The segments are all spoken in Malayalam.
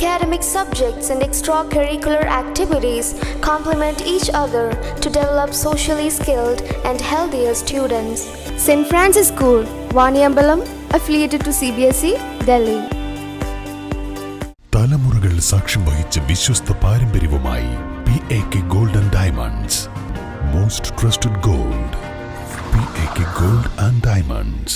Academic subjects and extracurricular activities complement each other to develop socially skilled and healthier students. St. Francis School, Vaniyambalam, affiliated to CBSE, Delhi. തലമുറകൾ സാക്ഷ്യം വഹിച്ച വിശ്വസ്ത പാരമ്പര്യവുമായി PAK Gold and Diamonds. Most trusted gold. PAK Gold and Diamonds.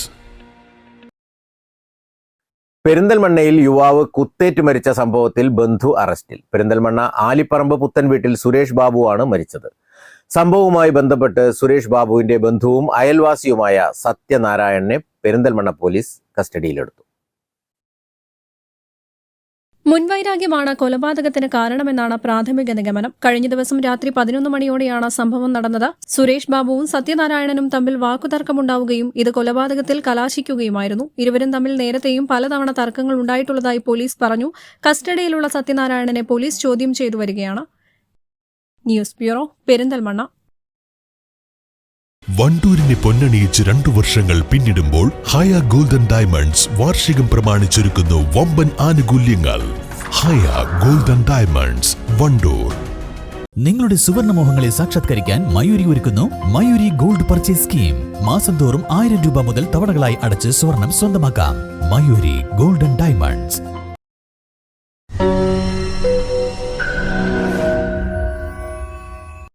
പെരിന്തൽമണ്ണയിൽ യുവാവ് കുത്തേറ്റ് മരിച്ച സംഭവത്തിൽ ബന്ധു അറസ്റ്റിൽ. പെരിന്തൽമണ്ണ ആലിപ്പറമ്പ് പുത്തൻ വീട്ടിൽ സുരേഷ് ബാബുവാണ് മരിച്ചത്. സംഭവവുമായി ബന്ധപ്പെട്ട് സുരേഷ് ബാബുവിന്റെ ബന്ധുവും അയൽവാസിയുമായ സത്യനാരായണനെ പെരിന്തൽമണ്ണ പോലീസ് കസ്റ്റഡിയിലെടുത്തു. മുൻവൈരാഗ്യമാണ് കൊലപാതകത്തിന് കാരണമെന്നാണ് പ്രാഥമിക നിഗമനം. കഴിഞ്ഞ ദിവസം രാത്രി 11 മണിയോടെയാണ് സംഭവം നടന്നത്. സുരേഷ് ബാബുവും സത്യനാരായണനും തമ്മിൽ വാക്കുതർക്കമുണ്ടാവുകയും ഇത് കൊലപാതകത്തിൽ കലാശിക്കുകയുമായിരുന്നു. ഇരുവരും തമ്മിൽ നേരത്തെയും പലതവണ തർക്കങ്ങൾ ഉണ്ടായിട്ടുള്ളതായി പോലീസ് പറഞ്ഞു. കസ്റ്റഡിയിലുള്ള സത്യനാരായണനെ പോലീസ് ചോദ്യം ചെയ്തു വരികയാണ്. News bureau, Perinthalmanna. വണ്ടൂരിനെ പൊന്നണിയിച്ച് 2 വർഷങ്ങൾ പിന്നിടുമ്പോൾ ഹയ ഗോൾഡൻ ഡയമണ്ട്സ് വാർഷികം പ്രമാണിച്ചൊരുക്കുന്നു വമ്പൻ ആനുകൂല്യങ്ങൾ. ഹയ ഗോൾഡൻ ഡയമണ്ട്സ്, വണ്ടൂർ. നിങ്ങളുടെ സുവർണമോഹങ്ങളെ സാക്ഷാത്കരിക്കാൻ മയൂരി ഒരുക്കുന്നു മയൂരി ഗോൾഡ് പർച്ചേസ് സ്കീം. മാസം തോറും 1000 രൂപ മുതൽ തവണകളായി അടച്ച് സ്വർണം സ്വന്തമാക്കാം. Mayuri golden diamonds.